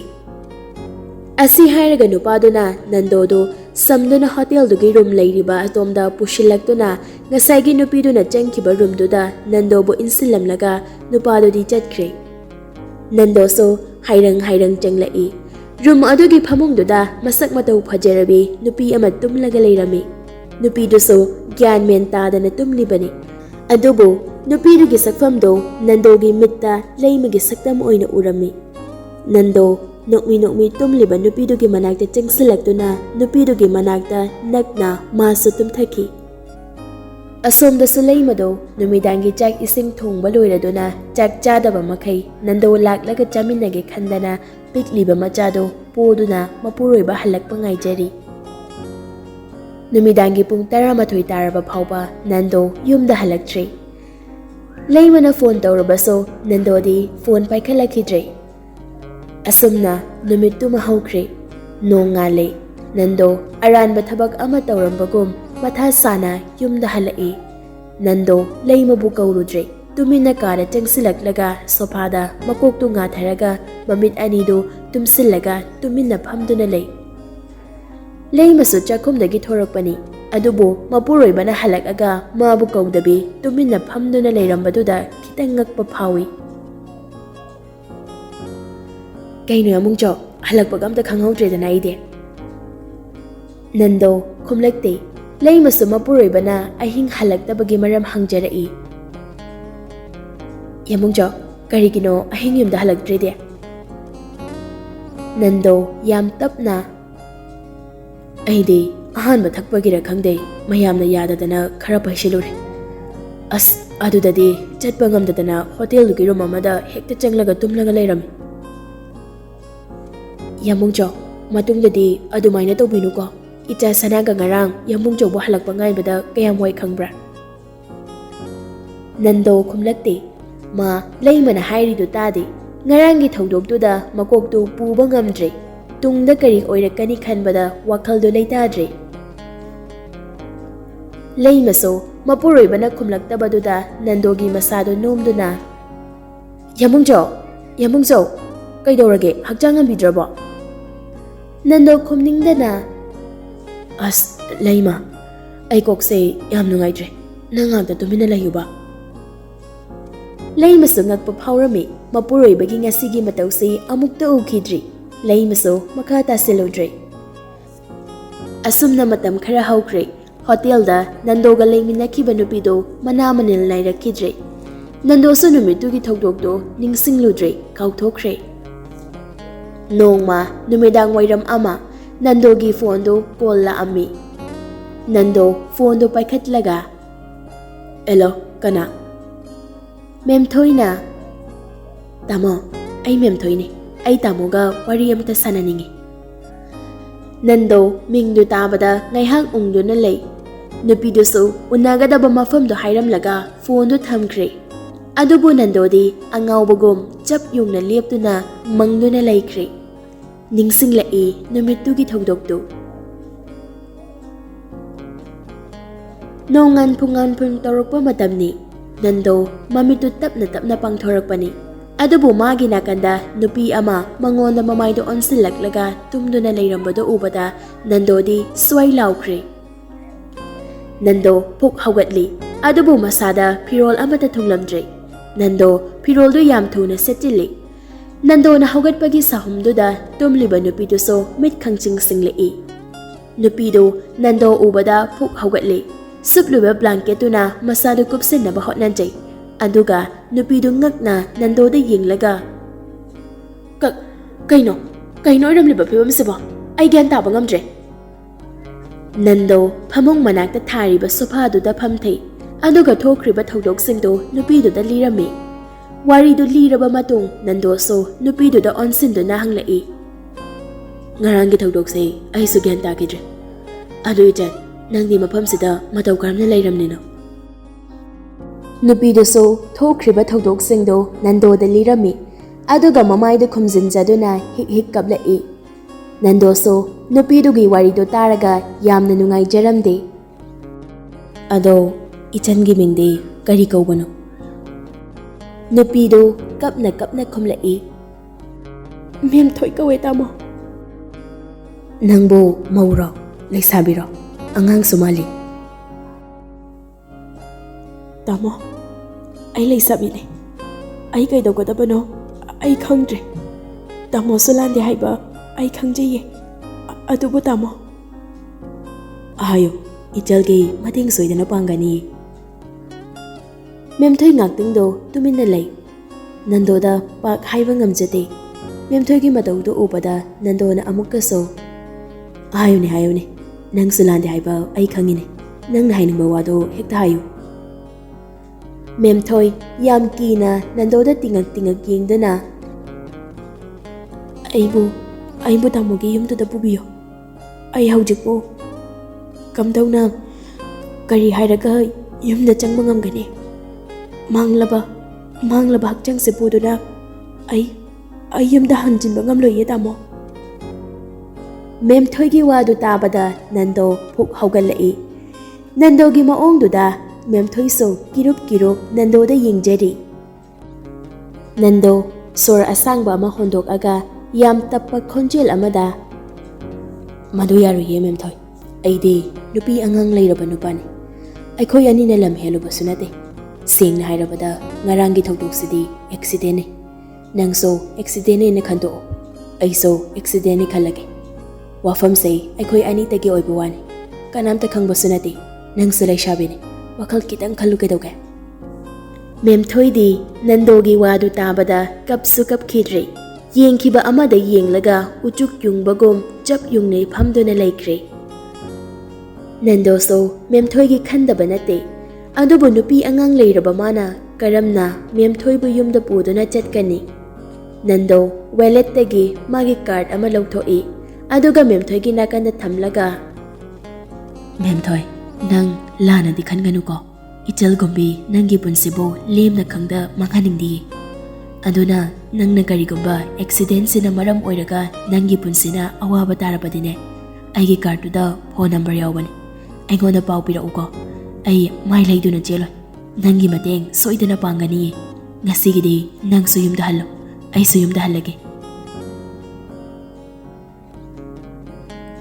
Asi hairaga nupado na Nandodo samduna hotel dugi room leiriba atomda pushilakduna ngasai gi nupiduna changkiba room duda Nando bu insilamlaga nupado di chatkre. Nando so hairang changlai. Room adugi phamungduda masak matau phajarabi nupi ama tumlaga leirami. Nupi du so gyan men tadana tumlibani. Adubu nupi du gi sakfamdo Nando gi mitta leimagi saktam oina urami. Nando nokmi tumliba nupi du gi manakta changsilaktuna nupi du gi manakta nakna masu tumthaki. Asomda su leimado numidangi chak ising thongba loiraduna chak chadaba makai Nando laklaga chaminage khandana pikliba machado poduna mapuroiba halakpa ngaijari. Numidangi pung 12 taraba phauba Nando yumda halaktri. Leimana phone tawrabaso Nando di phone paikhalakidre. Asumna numittu mahaukre nong ngale Nando aranba thabak ama tawrambagum matha sana yumda halai. Nando leimabu kaurudre tumina kara changsilaklaga sofada makoktu nga tharaga mamit anido tumsillaga tumina phamduna lei. Leimasu chakhumdagi thorakpani adubu mapuroibana halakaga mabu kaudabi tumina phamduna leirambaduda khitang ngakpa phawi. Kaino yamungcho halakpaga amta khanghawdredana ide. Nando khumlakte leimasu mapuroibana ahing halaktabagi maram hangjarai. Yamungcho karigino ahing yumda halakdrede. Nando yam tapna aide ahanba thakpagira khangde mayamna yadadana khara paishilure. As adudadi chatpa ngamdadana hotel dugi room amada hekta changlaga tumlaga leirami. Yamungcho matungdadi adumaina tawbinuko. Icha sanaga ngarang yamungcho bu halakpa ngaibada kayam wai khangbra. Nando khumlakte ma leimana hairidu tadi ngarangi thodokduda makoktu puba ngamdre tungda kari oirakani khanbada wakhaldu leitadre. Leimaso mapuroibana khumlaktabaduda Nandogi masado nomduna Yamungcho kaidorage hakjang ambidrabo. Nando khumningdana as leima ai kokse yam nungaidre nangangta tumina layuba. Leimaso ngakpa phawrami mapuroibagi ngasigi matawsi amukta ukidri. Leimaso makha tasilodre. Asumna matam khara haukre hotelda Nandoga leiminakiba nupido manamanil nairakidre. Nandoso numitugi thokdokdo ningsingludre kauthokre. Nongma numidang wairam ama Nandogi fondo call la ami. Nando fondo paikhatlaga. Hello, kana? Ningthouja na. Tamo, ay Ningthouja ni. Ay tamoga wari amta sananingi. Nando mingdu tabada ngaihak ungdo na lay. Nupido so unagadaba mafamdo hairamlaga fondo thamkre. Adubo Nando di angaw bagom chap yung nalipto na mangdo na laikre. Ningsing lai numitugi thogdokdo. Nongan pung torokpa matamni Nando mamitu tapna pangthorakpani. Adubo magi nakanda nupi ama mangonda mamaydo onsilaklaga tumdo na layrambado ubada Nando di sway laukre. Nando puk hawgatli adubo masada pirol amata thunglamdre. Nando pirol do yam thuna setili. Nando na hawgatpagi sahumduda tumliba nupido so mit khangching singlei. Nupido Nando ubada puk hawgatli. Supluba blanketuna masado kupsin na bahot nanjay. Aduga nupido ngakna Nando da yinglaga. Kaino ramliba pibam siba. Ay gyan taba ngamdre. Nando phamong manakta thariba sofa do da phamthei. Aduga thokriba thodoksinto nupido da lirami. Wari do liraba matung Nando so nupido da onsin do na hanglai. Ngarangi thodokse ay su gyan takidre. Adu ijan nangdi mafamsida mataw karamna layramnino. Nupido so thokriba thodoksinto Nando da lirami. Aduga mamaydo khumjinjaduna hik kablai. Nando so nupido gi wari do taraga yamna nungai jaramde. Ado ichangi mingde kari kaubano. Nupido kapna khumlai. Ningthouja kawe tamo. Nangbo mauro ꯂꯩꯁꯥꯕꯤꯔꯣ ꯑꯉꯥꯡꯁꯨ ꯃꯥꯜꯂꯤ ꯇꯥꯃꯣ ꯑꯩ ꯂꯩꯁꯥꯕꯤꯅꯦ ꯑꯩ ꯀꯩꯗꯧꯒꯗꯕꯅꯣ ꯑꯩ ꯈꯪꯗ꯭ꯔꯦ ꯇꯥꯃꯣꯁꯨ ꯂꯥꯟꯗꯦ ꯍꯥꯏꯕ ꯑꯩ ꯈꯪꯖꯩꯌꯦ ꯑꯗꯨꯕꯨ ꯇꯥꯃꯣ ꯍꯥꯏꯌꯨ ꯏꯆꯜꯒꯤ ꯃꯇꯦꯡ ꯁꯣꯏꯗꯅ ꯄꯥꯡꯒꯅꯤ ꯃꯦꯝꯊꯣꯏ ꯉꯥꯛꯇꯪꯗꯣ ꯇꯨꯃꯤꯟꯅ ꯂꯩ ꯅꯟꯗꯣꯗ ꯄꯥꯛ ꯍꯥꯏꯕ ꯉꯝꯖꯗꯦ ꯃꯦꯝꯊꯣꯏꯒꯤ ꯃꯇꯧꯗꯨ ꯎꯕꯗ ꯅꯟꯗꯣꯅ ꯑꯃꯨꯛꯀꯁꯨ ꯍꯥꯏꯌꯨꯅꯦ ꯅꯪꯁꯨ ꯂꯥꯟꯗꯦ ꯍꯥꯏꯕ ꯑꯩ ꯈꯪꯉꯤꯅꯦ ꯅꯪꯅ ꯍꯥꯏꯅꯤꯡꯕ ꯋꯥꯗꯣ ꯍꯦꯛꯇ ꯍꯥꯏꯌꯨ ꯃꯦꯝꯊꯣꯏ ꯌꯥꯝ ꯀꯤꯅ ꯅꯟꯗꯣꯗ ꯇꯤꯡꯉꯛ ꯌꯦꯡꯗꯨꯅ ꯑꯩꯕꯨ ꯇꯥꯃꯣꯒꯤ ꯌꯨꯝꯗꯨꯗ ꯄꯨꯕꯤꯌꯨ ꯑꯩ ꯍꯧꯖꯤꯛꯄꯨ ꯀꯝꯗꯧꯅ ꯀꯔꯤ ꯍꯥꯏꯔꯒ ꯌꯨꯝꯗ ꯆꯪꯕ ꯉꯝꯒꯅꯤ ꯃꯥꯡꯂꯕ ꯍꯛꯆꯥꯡꯁꯦ ꯄꯨꯗꯨꯅ ꯑꯩ ꯌꯨꯝꯗ ꯍꯟꯖꯤꯟꯕ ꯉꯝꯂꯣꯏꯌꯦ ꯇꯥꯃꯣ ꯃꯦꯝꯊꯣꯏꯒꯤ ꯋꯥꯗꯨ ꯇꯥꯕꯗ ꯅꯟꯗꯣ ꯄꯨꯛ ꯍꯧꯒꯠꯂꯛꯏ ꯅꯟꯗꯣꯒꯤ ꯃꯑꯣꯡꯗꯨꯗ ꯃꯦꯝꯊꯣꯏꯁꯨ ꯀꯤꯔꯨꯞ ꯅꯟꯗꯣꯗ ꯌꯦꯡꯖꯔꯤ ꯅꯟꯗꯣ ꯁꯣꯔ ꯑꯁꯥꯡꯕ ꯑꯃ ꯍꯣꯟꯗꯣꯛꯑꯒ ꯌꯥꯝ ꯇꯞꯄ ꯈꯣꯟꯖꯦꯜ ꯑꯃꯗ ꯃꯗꯨ ꯌꯥꯔꯣꯏꯌꯦ ꯃꯦꯝꯊꯣꯏ ꯑꯩꯗꯤ ꯅꯨꯄꯤ ꯑꯉꯥꯡ ꯂꯩꯔꯕ ꯅꯨꯄꯥꯅꯤ ꯑꯩꯈꯣꯏ ꯑꯅꯤꯅ ꯂꯝ ꯍꯦꯜꯂꯨꯕꯁꯨ ꯅꯠꯇꯦ ꯁꯦꯡꯅ ꯍꯥꯏꯔꯕꯗ ꯉꯔꯥꯡꯒꯤ ꯊꯧꯗꯣꯛꯁꯤꯗꯤ ꯑꯦꯛꯁꯤꯗꯦꯟꯅꯤ ꯅꯪꯁꯨ ꯑꯦꯛꯁꯤꯗꯦꯟꯅꯦꯅ ꯈꯟꯗꯣꯛꯑꯣ ꯑꯩꯁꯨ ꯑꯦꯛꯁꯤꯗꯦꯟꯅꯤ ꯈꯜꯂꯒꯦ ꯋꯥꯐꯝꯁꯦ ꯑꯩꯈꯣꯏ ꯑꯅꯤꯇꯒꯤ ꯑꯣꯏꯕ ꯋꯥꯅꯤ ꯀꯅꯥꯝꯇ ꯈꯪꯕꯁꯨ ꯅꯠꯇꯦ ꯅꯪꯁꯨ ꯂꯩꯁꯥꯕꯤꯅꯤ ꯋꯥꯈꯜ ꯈꯤꯇꯪ ꯈꯜꯂꯨ ꯀꯩꯗꯧꯒꯦ ꯃꯦꯝꯊꯣꯏꯗꯤ ꯅꯟꯗꯣꯒꯤ ꯋꯥꯗꯨ ꯇꯥꯕꯗ ꯀꯞꯁꯨ ꯀꯞꯈꯤꯗ꯭ꯔꯦ ꯌꯦꯡꯈꯤꯕ ꯑꯃꯗ ꯌꯦꯡꯂꯒ ꯎꯆꯨꯛ ꯌꯨꯡꯕꯒꯨꯝ ꯆꯞ ꯌꯨꯡꯅ ꯐꯝꯗꯨꯅ ꯂꯩꯈ꯭ꯔꯦ ꯅꯟꯗꯣꯁꯨ ꯃꯦꯝꯊꯣꯏꯒꯤ ꯈꯟꯗꯕ ꯅꯠꯇꯦ ꯑꯗꯨꯕꯨ ꯅꯨꯄꯤ ꯑꯉꯥꯡ ꯂꯩꯔꯕ ꯃꯥꯅ ꯀꯔꯝꯅ ꯃꯦꯝꯊꯣꯏꯕꯨ ꯌꯨꯝꯗ ꯄꯨꯗꯨꯅ ꯆꯠꯀꯅꯤ ꯅꯟꯗꯣ ꯋꯥꯂꯦꯠꯇꯒꯤ ꯃꯥꯒꯤ ꯀꯥꯔꯗ ꯑꯃ ꯂꯧꯊꯣꯛꯏ ꯑꯗꯨꯒ ꯃꯦꯝꯊꯣꯏꯒꯤ ꯅꯥꯀꯟꯗ ꯊꯝꯂꯒ ꯃꯦꯝꯊꯣꯏ ꯅꯪ ꯂꯥꯟꯅꯗꯤ ꯈꯟꯒꯅꯨꯀꯣ ꯏꯆꯜꯒꯨꯝꯕꯤ ꯅꯪꯒꯤ ꯄꯨꯟꯁꯤꯕꯨ ꯂꯦꯝꯅ ꯈꯪꯗ ꯃꯥꯡꯍꯟꯅꯤꯡꯗꯤꯌꯦ ꯑꯗꯨꯅ ꯅꯪꯅ ꯀꯔꯤꯒꯨꯝꯕ ꯑꯦꯛꯁꯤꯗꯦꯟꯁꯤꯅ ꯃꯔꯝ ꯑꯣꯏꯔꯒ ꯅꯪꯒꯤ ꯄꯨꯟꯁꯤꯅ ꯑꯋꯥꯕ ꯇꯥꯔꯕꯗꯤꯅꯦ ꯑꯩꯒꯤ ꯀꯥꯔꯗꯇꯨꯗ ꯐꯣꯟ ꯅꯝꯕꯔ ꯌꯥꯎꯕꯅꯤ ꯑꯩꯉꯣꯟꯗ ꯄꯥꯎ ꯄꯤꯔꯛꯎꯀꯣ ꯑꯩ ꯃꯥꯏ ꯂꯩꯗꯨꯅ ꯆꯦꯜꯂꯣꯏ ꯅꯪꯒꯤ ꯃꯇꯦꯡ ꯁꯣꯏꯗꯅ ꯄꯥꯡꯒꯅꯤꯌꯦ ꯉꯁꯤꯒꯤꯗꯤ ꯅꯪꯁꯨ ꯌꯨꯝꯗ ꯍꯜꯂꯣ ꯑꯩꯁꯨ ꯌꯨꯝꯗ ꯍꯜꯂꯒꯦ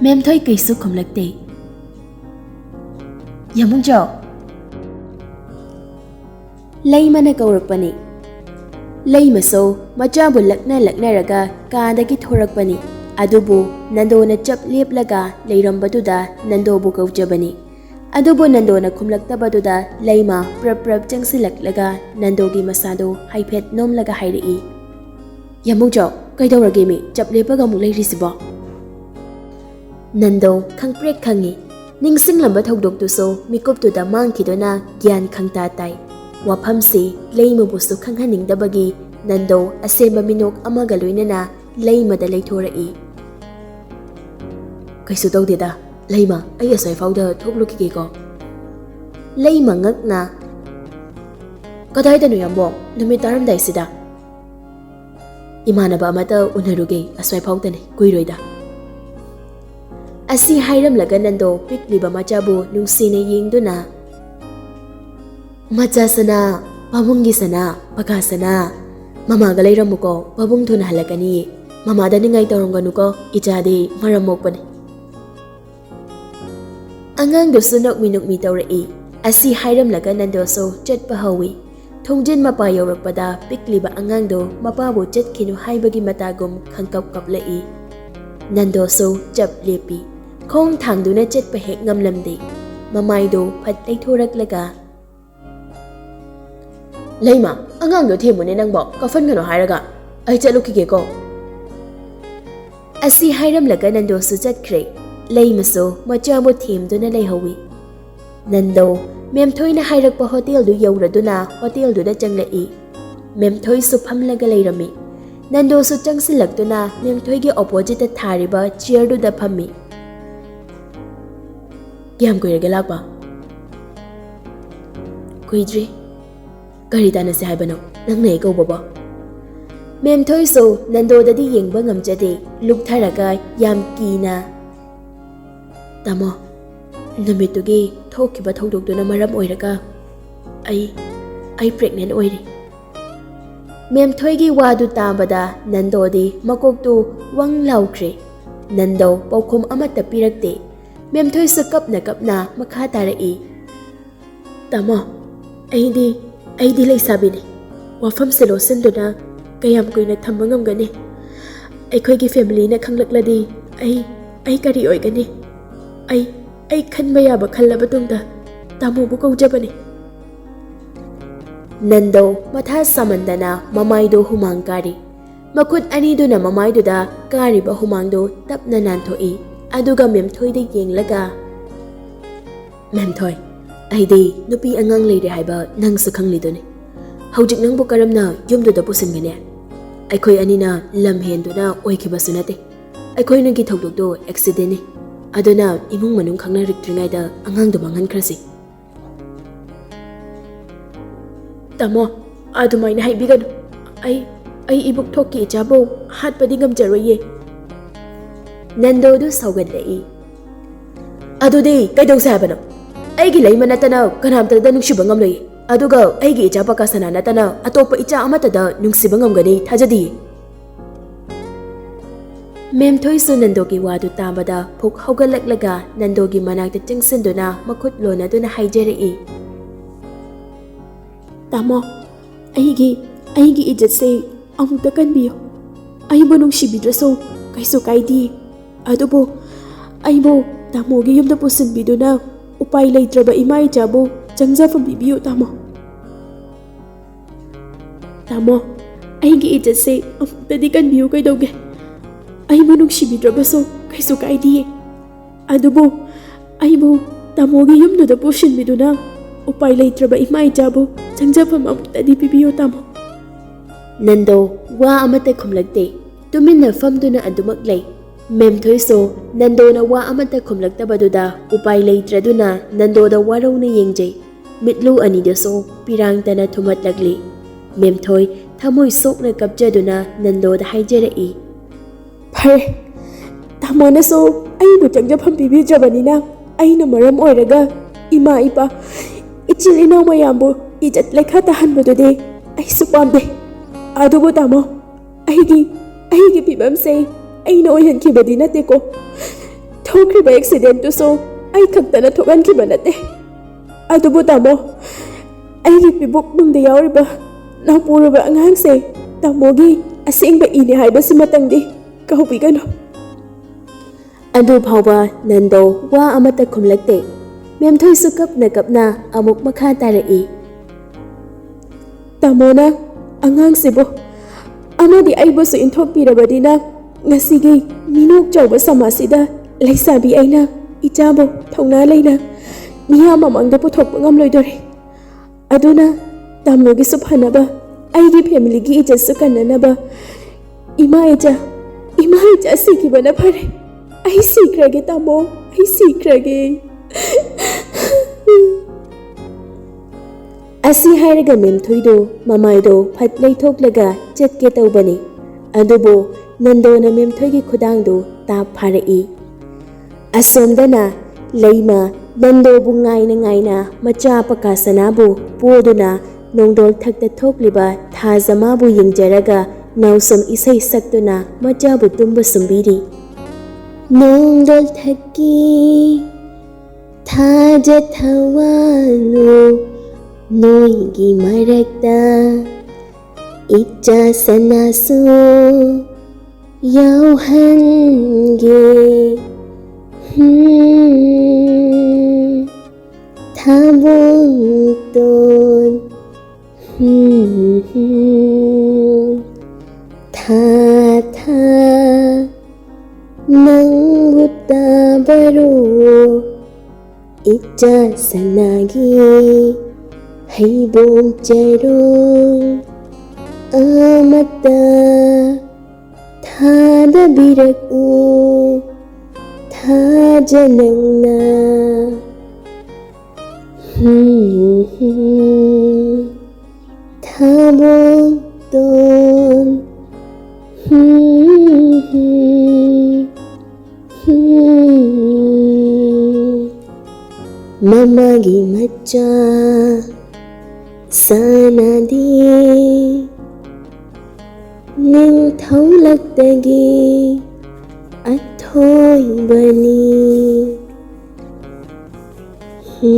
ꯃꯦꯝꯊꯣꯏ ꯀꯩꯁꯨ ꯈꯨꯝꯂꯛꯇꯦ ꯌꯥꯃꯨꯡꯖꯥꯎ ꯂꯩꯃꯅ ꯀꯧꯔꯛꯄꯅꯤ ꯂꯩꯃꯁꯨ ꯃꯆꯥꯕꯨ ꯂꯛꯅꯔꯒ ꯀꯥꯗꯒꯤ ꯊꯣꯔꯛꯄꯅꯤ ꯑꯗꯨꯕꯨ ꯅꯟꯗꯣꯅ ꯆꯞ ꯂꯦꯞꯂꯒ ꯂꯩꯔꯝꯕꯗꯨꯗ ꯅꯟꯗꯣꯕꯨ ꯀꯧꯖꯕꯅꯤ ꯑꯗꯨꯕꯨ ꯅꯟꯗꯣꯅ ꯈꯨꯝꯂꯛꯇꯕꯗꯨꯗ ꯂꯩꯃ ꯄ꯭ꯔꯞ ꯆꯪꯁꯤꯜꯂꯛꯂꯒ ꯅꯟꯗꯣꯒꯤ ꯃꯁꯥꯗꯨ ꯍꯥꯏꯐꯦꯠ ꯅꯣꯝꯂꯒ ꯍꯥꯏꯔꯛꯏ ꯌꯥꯃꯨꯡꯖꯥꯎ ꯀꯩꯗꯧꯔꯒꯦ ꯃꯤ ꯆꯞ ꯂꯦꯞꯄꯒ ꯑꯃꯨꯛ ꯂꯩꯔꯤꯁꯤꯕꯣ ꯅꯟꯗꯣ ꯈꯪꯄ꯭ꯔꯦꯛ ꯈꯪꯉꯤ ꯅꯤꯡꯁꯤꯡꯂꯝꯕ ꯊꯧꯗꯣꯛꯇꯨꯁꯨ ꯃꯤꯀꯨꯞꯇꯨꯗ ꯃꯥꯡꯈꯤꯗꯨꯅ ꯒ꯭ꯌꯥꯟ ꯈꯪꯇꯥ ꯇꯥꯏ ꯋꯥꯐꯝꯁꯤ ꯂꯩꯃꯕꯨꯁꯨ ꯈꯪꯍꯟꯅꯤꯡꯗꯕꯒꯤ ꯅꯟꯗꯣ ꯑꯁꯦꯡꯕ ꯃꯤꯅꯣꯛ ꯑꯃꯒ ꯂꯣꯏꯅꯅ ꯂꯩꯃꯗ ꯂꯩꯊꯣꯔꯛꯏ ꯀꯩꯁꯨ ꯇꯧꯗꯦꯗ ꯂꯩꯃ ꯑꯩ ꯑꯁ꯭ꯋꯥꯏꯐꯥꯎꯗ ꯊꯣꯛꯂꯨꯈꯤꯒꯦꯀꯣ ꯂꯩꯃ ꯉꯛꯅ ꯀꯗꯥꯏꯗꯅꯣ ꯌꯥꯝꯕꯣ ꯅꯨꯃꯤꯠ ꯇꯥꯔꯝꯗꯥꯏꯁꯤꯗ ꯏꯃꯥꯟꯅꯕ ꯑꯃꯇ ꯎꯅꯔꯨꯒꯦ ꯑꯁ꯭ꯋꯥꯏꯐꯥꯎꯗꯅꯦ ꯀꯨꯏꯔꯣꯏꯗ ꯑꯁꯤ ꯍꯥꯏꯔꯝꯂꯒ ꯅꯟꯗꯣ ꯄꯤꯛꯂꯤꯕ ꯃꯆꯥꯕꯨ ꯅꯨꯡꯁꯤꯅ ꯌꯦꯡꯗꯨꯅ ꯃꯆꯥꯁꯅꯥ ꯄꯥꯕꯨꯡꯒꯤ ꯁꯅꯥ ꯄꯀꯥꯁꯅꯥ ꯃꯃꯥꯒ ꯂꯩꯔꯝꯃꯨꯀꯣ ꯄꯥꯕꯨꯡ ꯊꯨꯅ ꯍꯜꯂꯛꯀꯅꯤ ꯃꯃꯥꯗ ꯅꯤꯡꯉꯥꯏ ꯇꯧꯔꯝꯒꯅꯨꯀꯣ ꯏꯆꯥꯗꯤ ꯃꯔꯝ ꯃꯣꯛꯄꯅꯤ ꯑꯉꯥꯡꯗꯨꯁꯨ ꯅꯣꯛꯃꯤ ꯇꯧꯔꯛꯏ ꯑꯁꯤ ꯍꯥꯏꯔꯝꯂꯒ ꯅꯟꯗꯣꯁꯨ ꯆꯠꯄ ꯍꯧꯏ ꯊꯣꯡꯖꯤꯟ ꯃꯄꯥ ꯌꯧꯔꯛꯄꯗ ꯄꯤꯛꯂꯤꯕ ꯑꯉꯥꯡꯗꯣ ꯃꯄꯥꯕꯨ ꯆꯠꯈꯤꯅꯨ ꯍꯥꯏꯕꯒꯤ ꯃꯇꯥꯒꯨꯝ ꯈꯪꯀꯞ ꯀꯞꯂꯛꯏ ꯅꯟꯗꯣꯁꯨ ꯆꯞ ꯂꯦꯞꯄꯤ ꯈꯣꯡ ꯊꯥꯡꯗꯨꯅ ꯆꯠꯄ ꯍꯦꯛ ꯉꯝꯂꯝꯗꯦ ꯃꯃꯥꯏꯗꯣ ꯐꯠ ꯂꯩꯊꯣꯔꯛꯂꯒ ꯂꯩꯃ ꯑꯉꯥꯡꯗꯣ ꯊꯦꯝꯃꯨꯅꯦ ꯅꯪꯕꯣ ꯀꯐꯟꯒꯅꯣ ꯍꯥꯏꯔꯒ ꯑꯩ ꯆꯠꯂꯨꯈꯤꯒꯦꯀꯣ ꯑꯁꯤ ꯍꯥꯏꯔꯝꯂꯒ ꯅꯟꯗꯣꯁꯨ ꯆꯠꯈ꯭ꯔꯦ ꯂꯩꯃꯁꯨ ꯃꯆꯥꯕꯨ ꯊꯦꯝꯗꯨꯅ ꯂꯩꯍꯧꯏ ꯅꯟꯗꯣ ꯃꯦꯝꯊꯣꯏꯅ ꯍꯥꯏꯔꯛꯄ ꯍꯣꯇꯦꯜꯗꯨ ꯌꯧꯔꯗꯨꯅ ꯍꯣꯇꯦꯜꯗꯨꯗ ꯆꯪꯂꯛꯏ ꯃꯦꯝꯊꯣꯏꯁꯨ ꯐꯝꯂꯒ ꯂꯩꯔꯝꯃꯤ ꯅꯟꯗꯣꯁꯨ ꯆꯪꯁꯤꯜꯂꯛꯇꯨꯅ ꯃꯦꯝꯊꯣꯏꯒꯤ ꯑꯣꯄꯣꯖꯤꯠꯇ ꯊꯥꯔꯤꯕ ꯆꯤꯌꯔꯗꯨꯗ ꯐꯝꯃꯤ ꯀꯌꯥꯝ ꯀꯨꯏꯔꯒꯦ ꯂꯥꯛꯄ ꯀꯨꯏꯗ꯭ꯔꯤ ꯀꯔꯤ ꯇꯥꯟꯅꯁꯦ ꯍꯥꯏꯕꯅꯣ ꯅꯪꯅ ꯍꯦꯛ ꯀꯧꯕꯕꯣ ꯃꯦꯝꯊꯣꯏꯁꯨ ꯅꯟꯗꯣꯗꯗꯤ ꯌꯦꯡꯕ ꯉꯝꯖꯗꯦ ꯂꯨꯛꯊꯔꯒ ꯌꯥꯝ ꯀꯤꯅ ꯇꯥꯃꯣ ꯅꯨꯃꯤꯠꯇꯨꯒꯤ ꯊꯣꯛꯈꯤꯕ ꯊꯧꯗꯣꯛꯇꯨꯅ ꯃꯔꯝ ꯑꯣꯏꯔꯒ ꯑꯩ ꯄ꯭ꯔꯦꯒꯅꯦꯟ ꯑꯣꯏꯔꯤ ꯃꯦꯝꯊꯣꯏꯒꯤ ꯋꯥꯗꯨ ꯇꯥꯕꯗ ꯅꯟꯗꯣꯗꯤ ꯃꯀꯣꯛꯇꯨ ꯋꯪ ꯂꯥꯎꯈ꯭ꯔꯦ ꯅꯟꯗꯣ ꯄꯥꯎꯈꯨꯝ ꯑꯃꯠꯇ ꯄꯤꯔꯛꯇꯦ ꯃꯦꯝꯊꯣꯏꯁꯨ ꯀꯞꯅ ꯀꯞꯅ ꯃꯈꯥ ꯇꯥꯔꯛꯏ꯫ ꯇꯥꯃꯣ, ꯑꯩꯗꯤ ꯂꯩꯁꯥꯕꯤꯅꯤ꯫ ꯋꯥꯐꯝꯁꯦ ꯂꯣꯠꯁꯤꯟꯗꯨꯅ ꯀꯌꯥꯝ ꯀꯨꯏꯅ ꯊꯝꯕ ꯉꯝꯒꯅꯤ? ꯑꯩꯈꯣꯏꯒꯤ ꯐꯦꯃꯤꯂꯤꯅ ꯈꯪꯂꯛꯂꯗꯤ ꯑꯩ ꯀꯔꯤ ꯑꯣꯏꯒꯅꯤ? ꯑꯩ ꯈꯟꯕ ꯌꯥꯕ ꯈꯜꯂꯕ ꯇꯨꯡꯗ ꯇꯥꯃꯣꯕꯨ ꯀꯧꯖꯕꯅꯤ꯫ ꯅꯟꯗꯣ ꯃꯊꯥ ꯁꯥꯃꯟꯗꯅ ꯃꯃꯥꯏꯗꯣ ꯍꯨꯃꯥꯡ ꯀꯥꯔꯤ꯫ ꯃꯈꯨꯠ ꯑꯅꯤꯗꯨꯅ ꯃꯃꯥꯏꯗꯨꯗ ꯀꯥꯔꯤꯕ ꯍꯨꯃꯥꯡꯗꯣ ꯇꯞꯅ ꯅꯥꯟꯊꯣꯛꯏ꯫ ꯑꯗꯨꯒ ꯃꯦꯝꯊꯣꯏꯗ ꯌꯦꯡꯂꯒ, ꯃꯦꯝꯊꯣꯏ, ꯑꯩꯗꯤ ꯅꯨꯄꯤ ꯑꯉꯥꯡ ꯂꯩꯔꯦ ꯍꯥꯏꯕ ꯅꯪꯁꯨ ꯈꯪꯂꯤꯗꯨꯅꯤ꯫ ꯍꯧꯖꯤꯛ ꯅꯪꯕꯨ ꯀꯔꯝꯅ ꯌꯨꯝꯗꯨꯗ ꯄꯨꯁꯤꯟꯒꯅꯤ? ꯑꯩꯈꯣꯏ ꯑꯅꯤꯅ ꯂꯝ ꯍꯦꯟꯗꯨꯅ ꯑꯣꯏꯈꯤꯕꯁꯨ ꯅꯠꯇꯦ꯫ ꯑꯩꯈꯣꯏꯅꯒꯤ ꯊꯧꯗꯣꯛꯇꯣ ꯑꯦꯛꯁꯤꯗꯦꯟꯅꯤ꯫ ꯑꯗꯨꯅ ꯏꯃꯨꯡ ꯃꯅꯨꯡ ꯈꯪꯅꯔꯛꯇ꯭ꯔꯤꯉꯩꯗ ꯑꯉꯥꯡꯗꯣ ꯃꯥꯡꯍꯟꯈ꯭ꯔꯁꯤ꯫ ꯇꯥꯃꯣ, ꯑꯗꯨꯃꯥꯏꯅ ꯍꯥꯏꯕꯤꯒꯅꯨ꯫ ꯑꯩ ꯏꯕꯨꯛ ꯊꯣꯛꯀꯤ ꯏꯆꯥꯕꯨ ꯍꯥꯠꯄꯗꯤ ꯉꯝꯖꯔꯣꯏꯌꯦ꯫ ꯅꯟꯗꯣꯗꯨ ꯁꯥꯎꯒꯠꯂꯛꯏ꯫ ꯑꯗꯨꯗꯤ ꯀꯩꯗꯧꯁꯦ ꯍꯥꯏꯕꯅꯣ? ꯑꯩꯒꯤ ꯂꯩꯃ ꯅꯠꯇꯅ ꯀꯅꯥꯝꯇꯗ ꯅꯨꯡꯁꯤꯕ ꯉꯝꯂꯣꯏꯌꯦ꯫ ꯑꯗꯨꯒ ꯑꯩꯒꯤ ꯏꯆꯥ ꯄꯀꯥꯁꯅꯥ ꯅꯠꯇꯅ ꯑꯇꯣꯞꯄ ꯏꯆꯥ ꯑꯃꯠꯇꯗ ꯅꯨꯡꯁꯤꯕ ꯉꯝꯒꯅꯤ ꯊꯥꯖꯗꯤꯌꯦ꯫ ꯃꯦꯝꯊꯣꯏꯁꯨ ꯅꯟꯗꯣꯒꯤ ꯋꯥꯗꯨ ꯇꯥꯕꯗ ꯐꯨꯛ ꯍꯧꯒꯠꯂꯛꯂꯒ ꯅꯟꯗꯣꯒꯤ ꯃꯅꯥꯛꯇ ꯆꯪꯁꯤꯟꯗꯨꯅ ꯃꯈꯨꯠ ꯂꯣꯟꯅꯗꯨꯅ ꯍꯥꯏꯖꯔꯛꯏ꯫ ꯇꯥꯃꯣ, ꯑꯩꯒꯤ ꯏꯖꯠꯁꯦ ꯑꯃꯨꯛꯇ ꯀꯟꯕꯤꯌꯨ꯫ ꯑꯩꯕꯨ ꯅꯨꯡꯁꯤꯕꯤꯗ꯭ꯔꯁꯨ ꯀꯩꯁꯨ ꯀꯥꯏꯗꯦ꯫ ꯑꯗꯨꯕꯨ ꯑꯩꯕꯨ ꯇꯥꯃꯣꯒꯤ ꯌꯨꯝꯗ ꯄꯨꯁꯤꯟꯕꯤꯗꯨꯅ ꯎꯄꯥꯏ ꯂꯩꯇ꯭ꯔꯕ ꯏꯃꯥ ꯏꯆꯥꯕꯨ ꯆꯪꯖꯐꯝ ꯄꯤꯕꯤꯌꯨ ꯇꯥꯃꯣ꯫ ꯇꯥꯃꯣ, ꯑꯩꯒꯤ ꯏꯖꯠꯁꯦ ꯑꯃꯨꯛꯇꯗꯤ ꯀꯟꯕꯤꯌꯨ ꯀꯩꯗꯧꯒꯦ? ꯑꯩꯕꯨ ꯅꯨꯡꯁꯤꯕꯤꯗ꯭ꯔꯕꯁꯨ ꯀꯩꯁꯨ ꯀꯥꯏꯗꯦ꯫ ꯑꯗꯨꯕꯨ ꯑꯩꯕꯨ ꯇꯥꯃꯣꯒꯤ ꯌꯨꯝꯗꯨꯗ ꯄꯨꯁꯤꯟꯕꯤꯗꯨꯅ ꯎꯄꯥꯏ ꯂꯩꯇ꯭ꯔꯕ ꯏꯃꯥ ꯏꯆꯥꯕꯨ ꯆꯪꯖꯐꯝ ꯑꯃꯨꯛꯇꯗꯤ ꯄꯤꯕꯤꯌꯨ ꯇꯥꯃꯣ꯫ ꯅꯟꯗꯣ ꯋꯥ ꯑꯃꯠꯇ ꯈꯨꯝꯂꯛꯇꯦ꯫ ꯇꯨꯃꯤꯟꯅ ꯐꯝꯗꯨꯅ ꯑꯗꯨꯃꯛ ꯂꯩ꯫ ꯃꯦꯝꯊꯣꯏꯁꯨ ꯅꯟꯗꯣꯅ ꯋꯥ ꯑꯃꯠꯇ ꯈꯨꯝꯂꯛꯇꯕꯗꯨꯗ ꯎꯄꯥꯏ ꯂꯩꯇ꯭ꯔꯗꯨꯅ ꯅꯟꯗꯣꯗ ꯋꯥꯔꯧꯅ ꯌꯦꯡꯖꯩ꯫ ꯃꯤꯠꯂꯨ ꯑꯅꯤꯗꯨꯁꯨ ꯄꯤꯔꯥꯡꯇꯅ ꯊꯨꯝꯍꯠꯂꯛꯂꯤ꯫ ꯃꯦꯝꯊꯣꯏ ꯊꯃꯣꯏ ꯁꯣꯛꯅ ꯀꯞꯆꯗꯨꯅ ꯅꯟꯗꯣꯗ ꯍꯥꯏꯖꯔꯛꯏ꯫ ꯐꯔꯦ, ꯇꯥꯃꯣꯅꯁꯨ ꯑꯩꯕꯨ ꯆꯪꯖꯐꯝ ꯄꯤꯕꯤꯗ꯭ꯔꯕꯅꯤꯅ ꯑꯩꯅ ꯃꯔꯝ ꯑꯣꯏꯔꯒ ꯏꯃꯥ ꯏꯄꯥ ꯏꯆꯤꯜ ꯏꯅꯥꯎ ꯃꯌꯥꯝꯕꯨ ꯏꯖꯠ ꯂꯩꯈꯥ ꯇꯥꯍꯟꯕꯗꯨꯗꯤ ꯑꯩꯁꯨ ꯄꯥꯝꯗꯦ꯫ ꯑꯗꯨꯕꯨ ꯇꯥꯃꯣ, ꯑꯩꯒꯤ ꯐꯤꯕꯝꯁꯦ ꯑꯩꯅ ꯑꯣꯏꯍꯟꯈꯤꯕꯗꯤ ꯅꯠꯇꯦꯀꯣ꯫ ꯊꯣꯛꯈ꯭ꯔꯤꯕ ꯑꯦꯛꯁꯤꯗꯦꯟꯇꯨꯁꯨ ꯑꯩ ꯈꯛꯇꯅ ꯊꯣꯛꯍꯟꯈꯤꯕ ꯅꯠꯇꯦ꯫ ꯑꯗꯨꯕꯨ ꯇꯥꯃꯣ, ꯑꯩꯒꯤ ꯄꯤꯕꯨꯛꯅꯨꯡꯗ ꯌꯥꯎꯔꯤꯕ ꯅꯧꯄꯨꯔꯕ ꯑꯉꯥꯡꯁꯦ ꯇꯥꯃꯣꯒꯤ ꯑꯁꯦꯡꯕ ꯏꯅꯦ ꯍꯥꯏꯕꯁꯤꯃꯇꯪꯗꯤ ꯀꯥꯎꯕꯤꯒꯅꯨ꯫ ꯑꯗꯨ ꯐꯥꯎꯕ ꯅꯟꯗꯣ ꯋꯥ ꯑꯃꯠꯇ ꯈꯨꯝꯂꯛꯇꯦ꯫ ꯃꯦꯝꯊꯣꯏꯁꯨ ꯀꯞꯅ ꯀꯞꯅ ꯑꯃꯨꯛ ꯃꯈꯥ ꯇꯥꯔꯛꯏ꯫ ꯇꯥꯃꯣꯅ ꯑꯉꯥꯡꯁꯤꯕꯨ ꯑꯃꯗꯤ ꯑꯩꯕꯨꯁꯨ ꯏꯟꯊꯣꯛꯄꯤꯔꯕꯅꯤꯅ ꯉꯁꯤꯒꯤ ꯃꯤꯅꯣꯛ ꯆꯥꯎꯕ ꯁꯃꯥꯖꯁꯤꯗ ꯂꯩꯁꯥꯕꯤ ꯑꯩꯅ ꯏꯆꯥꯕꯨ ꯊꯧꯅꯥ ꯂꯩꯅ ꯃꯤꯌꯥꯝ ꯃꯃꯥꯡꯗ ꯄꯨꯊꯣꯛꯄ ꯉꯝꯂꯣꯏꯗꯣꯔꯦ꯫ ꯑꯗꯨꯅ ꯇꯥꯃꯣꯒꯤꯁꯨ ꯐꯅꯕ, ꯑꯩꯒꯤ ꯐꯦꯃꯤꯂꯤꯒꯤ ꯏꯖꯠꯁꯨ ꯀꯟꯅꯅꯕ ꯏꯃꯥ ꯏꯆꯥ ꯁꯤꯈꯤꯕꯅ ꯐꯔꯦ꯫ ꯑꯩ ꯁꯤꯈ꯭ꯔꯒꯦ ꯇꯥꯃꯣ, ꯑꯩ ꯁꯤꯈ꯭ꯔꯒꯦ꯫ ꯑꯁꯤ ꯍꯥꯏꯔꯒ ꯃꯦꯝꯊꯣꯏꯗꯣ ꯃꯃꯥꯏꯗꯣ ꯐꯠ ꯂꯩꯊꯣꯛꯂꯒ ꯆꯠꯀꯦ ꯇꯧꯕꯅꯤ꯫ ꯑꯗꯨꯕꯨ ꯅꯟꯗꯣꯅ ꯃꯦꯝꯊꯣꯏꯒꯤ ꯈꯨꯗꯥꯡꯗꯣ ꯇꯥꯞ ꯐꯥꯔꯛꯏ꯫ ꯑꯁꯣꯝꯗꯅ ꯂꯩꯃ ꯅꯟꯗꯣꯕꯨ ꯉꯥꯏꯅ ꯉꯥꯏꯅ ꯃꯆꯥ ꯄꯀꯥꯁꯅꯥꯕꯨ ꯄꯣꯗꯨꯅ ꯅꯣꯡꯗꯣꯜ ꯊꯛꯇ ꯊꯣꯛꯂꯤꯕ ꯊꯥꯖꯃꯥꯕꯨ ꯌꯦꯡꯖꯔꯒ ꯅꯥꯎꯁꯨꯝ ꯏꯁꯩ ꯁꯛꯇꯨꯅ ꯃꯆꯥꯕꯨ ꯇꯨꯝꯕ ꯁꯨꯝꯕꯤꯔꯤ꯫ ꯅꯣꯡꯗꯣꯜ ꯊꯛꯀꯤ ꯊꯥꯖ ꯊꯋꯥꯜꯂꯨ ꯅꯣꯏꯒꯤ ꯃꯔꯛꯇ ꯏꯆꯥ ꯁꯅꯥꯁꯨ ꯌꯥꯎꯍꯟꯒꯦ꯫ ꯊꯥꯕꯣꯡꯇꯣꯟ ꯊꯥ ꯅꯪꯕꯨ ꯇꯥꯕꯔꯣ ꯏꯆꯥ ꯁꯅꯥꯒꯤ ꯍꯩꯕꯣꯡ ꯆꯔꯣꯡ ꯑꯃꯠꯇ ꯊꯥꯗꯕꯤꯔꯛꯎ ꯊꯥꯖ ꯅꯪꯅ꯫ ꯊꯥꯕꯣꯡꯇꯣꯟ ꯃꯃꯥꯒꯤ ꯃꯆꯥ ꯁꯅꯥꯗꯤ ꯅꯤꯡꯊꯧꯂꯛꯇꯒꯤ ꯑꯊꯣꯏꯕꯅꯤ꯫ Icha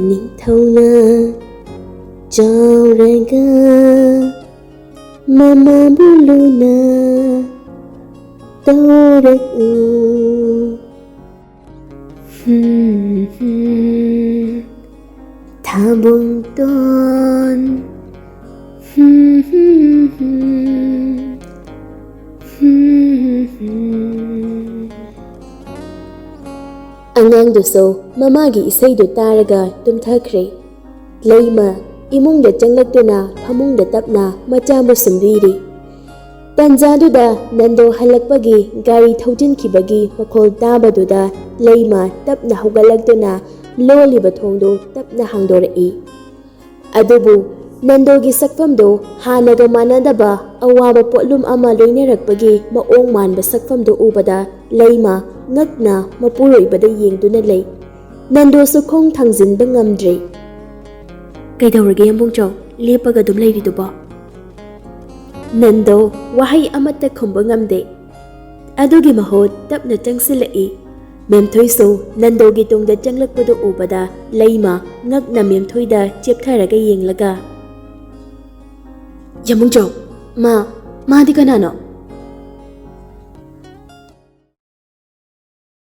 Ningthouja Chauraga Mama Buluna Tauraku Thabong Ton Anangduso mamagi isaidu taraga tumthakre leima imungda changlakduna phamungda tapna machamu sumdiri tanjaduda nando halakpagi gari thaujinkibagi makhol tabaduda leima tapna hugalakduna loliba thongdo tapna hangdorai adubu nandogi sakfamdo hanaga manadaba awaba potlum ama loinarakpagi maong manba sakfamdo ubada leima ngakna mapuroibada yengduna lei nando su khong thangjinba ngamdre kaidawrage yambungchaw lepaga dum leiriduba nando wahai amata khumba ngamde adugi mahot tapna changsilai memthoisu nandogi tungda changlakpadu ubada leima ngakna memthoida cheptharaga yenglaga yambungchaw madi kanano